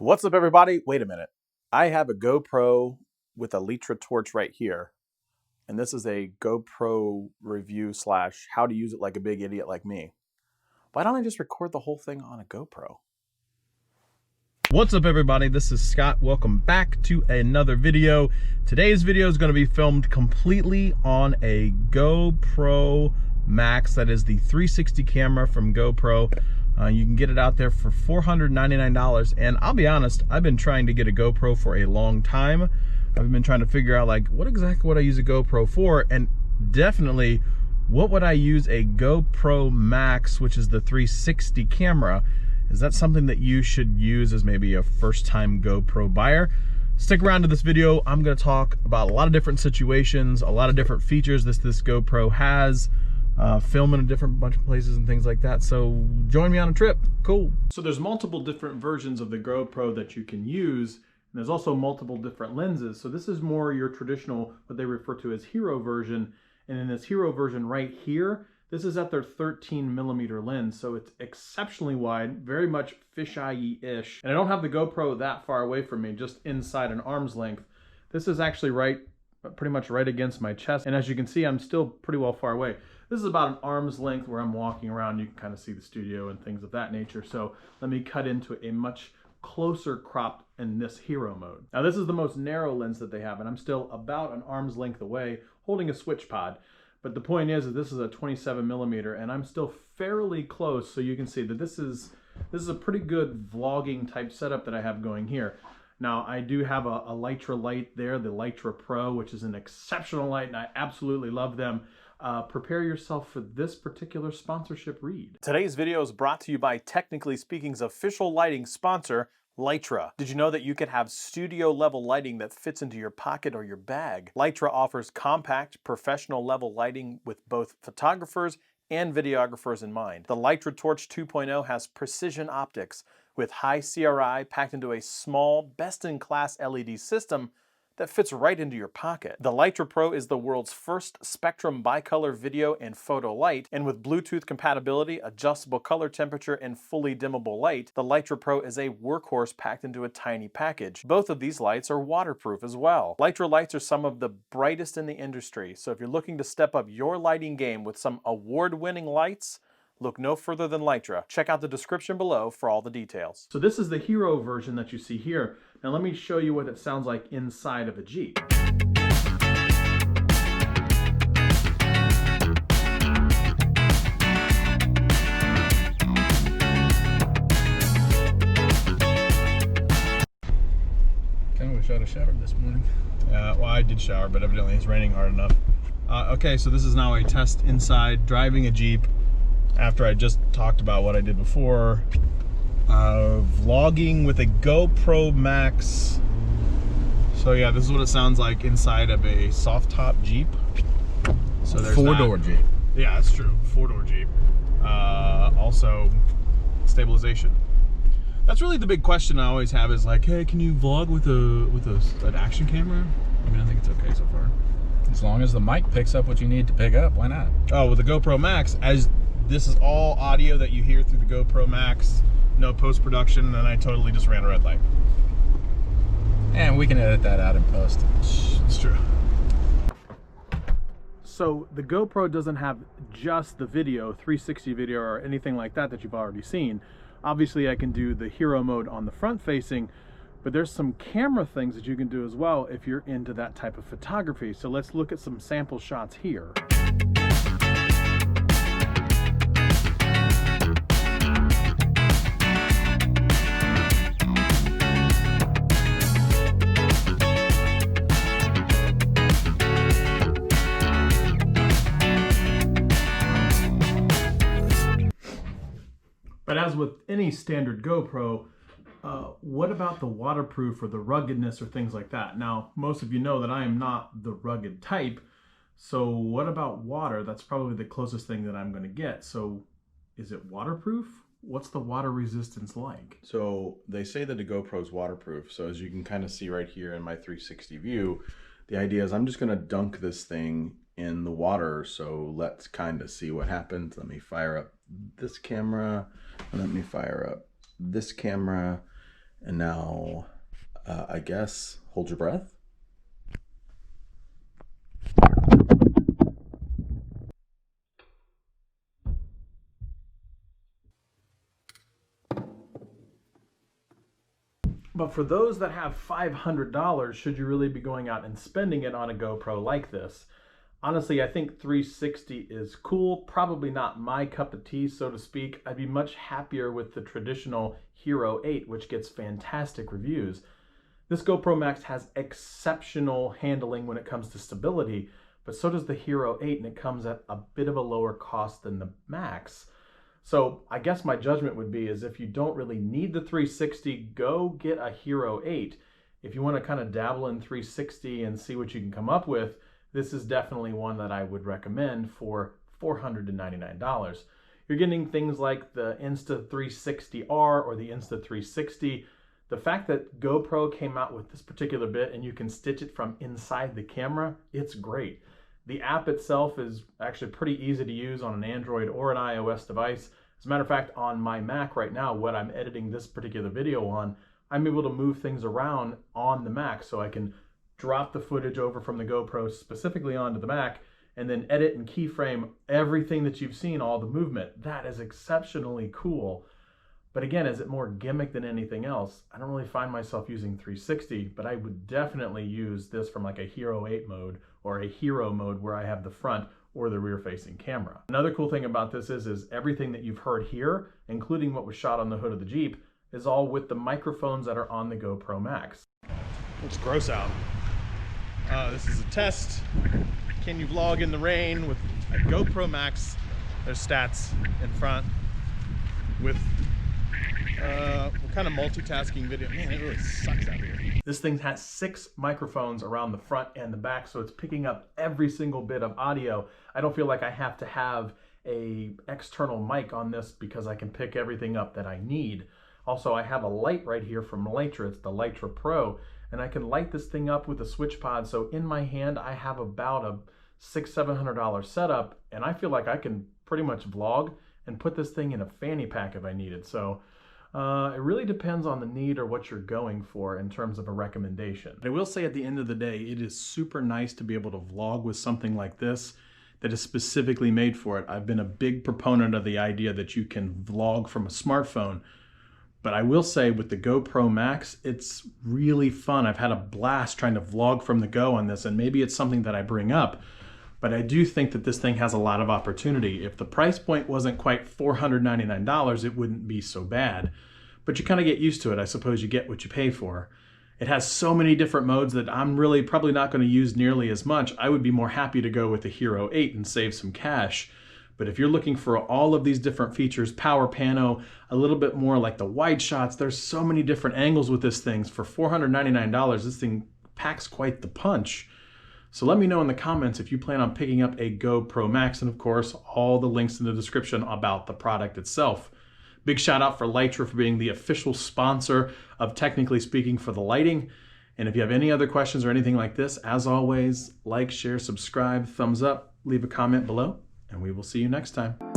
What's up, everybody? Wait a minute. I have a GoPro with a Litra torch right here. And this is a GoPro review / how to use it like a big idiot like me. Why don't I just record the whole thing on a GoPro? What's up, everybody? This is Scott. Welcome back to another video. Today's video is going to be filmed completely on a GoPro Max. That is the 360 camera from GoPro. You can get it out there for $499. And I'll be honest, I've been trying to get a GoPro for a long time. I've been trying to figure out like what exactly would I use a GoPro for, and definitely what would I use a GoPro Max, which is the 360 camera. Is that something that you should use as maybe a first-time GoPro buyer? Stick around to this video. I'm going to talk about a lot of different situations, a lot of different features this GoPro has, film in a different bunch of places and things like that. So join me on a trip. Cool. So there's multiple different versions of the GoPro that you can use. And there's also multiple different lenses. So this is more your traditional, what they refer to as hero version. And in this hero version right here, this is at their 13mm lens, so it's exceptionally wide, very much fisheye-ish. And I don't have the GoPro that far away from me, just inside an arm's length. This is actually pretty much right against my chest. And as you can see, I'm still pretty well far away. This is about an arm's length where I'm walking around. You can kind of see the studio and things of that nature. So let me cut into a much closer crop in this hero mode. Now this is the most narrow lens that they have, and I'm still about an arm's length away holding a switch pod. But the point is that this is a 27mm, and I'm still fairly close, so you can see that this is a pretty good vlogging type setup that I have going here. Now I do have a Litra light there, the Litra Pro, which is an exceptional light, and I absolutely love them. Prepare yourself for this particular sponsorship read. Today's video is brought to you by Technically Speaking's official lighting sponsor, Litra. Did you know that you can have studio level lighting that fits into your pocket or your bag? Litra offers compact, professional level lighting with both photographers and videographers in mind. The Litra Torch 2.0 has precision optics with high CRI packed into a small, best-in-class LED system that fits right into your pocket. The Litra Pro is the world's first spectrum bicolor video and photo light, and with Bluetooth compatibility, adjustable color temperature, and fully dimmable light, the Litra Pro is a workhorse packed into a tiny package. Both of these lights are waterproof as well. Litra lights are some of the brightest in the industry, so if you're looking to step up your lighting game with some award-winning lights, look no further than Litra. Check out the description below for all the details. So this is the hero version that you see here. Now let me show you what it sounds like inside of a Jeep. Kind of wish I'd have showered this morning. Well, I did shower, but evidently it's raining hard enough. Okay, so this is now a test inside driving a Jeep. After I just talked about what I did before, vlogging with a GoPro Max. So yeah, this is what it sounds like inside of a soft top Jeep. So there's four-door Jeep. Yeah, that's true. 4-door Jeep. Also, stabilization. That's really the big question I always have is like, hey, can you vlog with an action camera? I mean, I think it's okay so far. As long as the mic picks up what you need to pick up, why not? Oh, with the GoPro Max, as this is all audio that you hear through the GoPro Max, no post-production, and I totally just ran a red light. And we can edit that out in post. It's true. So the GoPro doesn't have just the video, 360 video or anything like that you've already seen. Obviously I can do the hero mode on the front facing, but there's some camera things that you can do as well if you're into that type of photography. So let's look at some sample shots here. But as with any standard GoPro, what about the waterproof or the ruggedness or things like that? Now, most of you know that I am not the rugged type. So what about water? That's probably the closest thing that I'm going to get. So is it waterproof? What's the water resistance like? So they say that the GoPro is waterproof. So as you can kind of see right here in my 360 view, the idea is I'm just going to dunk this thing in the water. So let's kind of see what happens. Let me fire up this camera, and let me fire up this camera, And now, I guess, hold your breath. But for those that have $500, should you really be going out and spending it on a GoPro like this? Honestly, I think 360 is cool, probably not my cup of tea, so to speak. I'd be much happier with the traditional Hero 8, which gets fantastic reviews. This GoPro Max has exceptional handling when it comes to stability, but so does the Hero 8, and it comes at a bit of a lower cost than the Max. So I guess my judgment would be is if you don't really need the 360, go get a Hero 8. If you want to kind of dabble in 360 and see what you can come up with, this is definitely one that I would recommend for $499. You're getting things like the Insta360R or the Insta360. The fact that GoPro came out with this particular bit and you can stitch it from inside the camera, it's great. The app itself is actually pretty easy to use on an Android or an iOS device. As a matter of fact, on my Mac right now, what I'm editing this particular video on, I'm able to move things around on the Mac, so I can drop the footage over from the GoPro specifically onto the Mac and then edit and keyframe everything that you've seen, all the movement. That is exceptionally cool. But again, is it more gimmick than anything else? I don't really find myself using 360, but I would definitely use this from like a Hero 8 mode or a Hero mode where I have the front or the rear facing camera. Another cool thing about this is everything that you've heard here, including what was shot on the hood of the Jeep, is all with the microphones that are on the GoPro Max. It's gross out. This is a test. Can you vlog in the rain with a GoPro Max? There's stats in front with what kind of multitasking video? Man, it really sucks out here. This thing has 6 microphones around the front and the back, so it's picking up every single bit of audio. I don't feel like I have to have a external mic on this because I can pick everything up that I need. Also, I have a light right here from Lytra. It's the Lytra Pro, and I can light this thing up with a switch pod. So in my hand, I have about a $600-700 setup, and I feel like I can pretty much vlog and put this thing in a fanny pack if I needed. So it really depends on the need or what you're going for in terms of a recommendation. I will say at the end of the day, it is super nice to be able to vlog with something like this that is specifically made for it. I've been a big proponent of the idea that you can vlog from a smartphone, but I will say with the GoPro Max, it's really fun. I've had a blast trying to vlog from the go on this, and maybe it's something that I bring up, but I do think that this thing has a lot of opportunity. If the price point wasn't quite $499, it wouldn't be so bad. But you kind of get used to it. I suppose you get what you pay for. It has so many different modes that I'm really probably not going to use nearly as much. I would be more happy to go with the Hero 8 and save some cash. But if you're looking for all of these different features, power pano, a little bit more like the wide shots, there's so many different angles with this thing. For $499, this thing packs quite the punch. So let me know in the comments if you plan on picking up a GoPro Max, and of course, all the links in the description about the product itself. Big shout out for Lytra for being the official sponsor of Technically Speaking for the lighting. And if you have any other questions or anything like this, as always, like, share, subscribe, thumbs up, leave a comment below, and we will see you next time.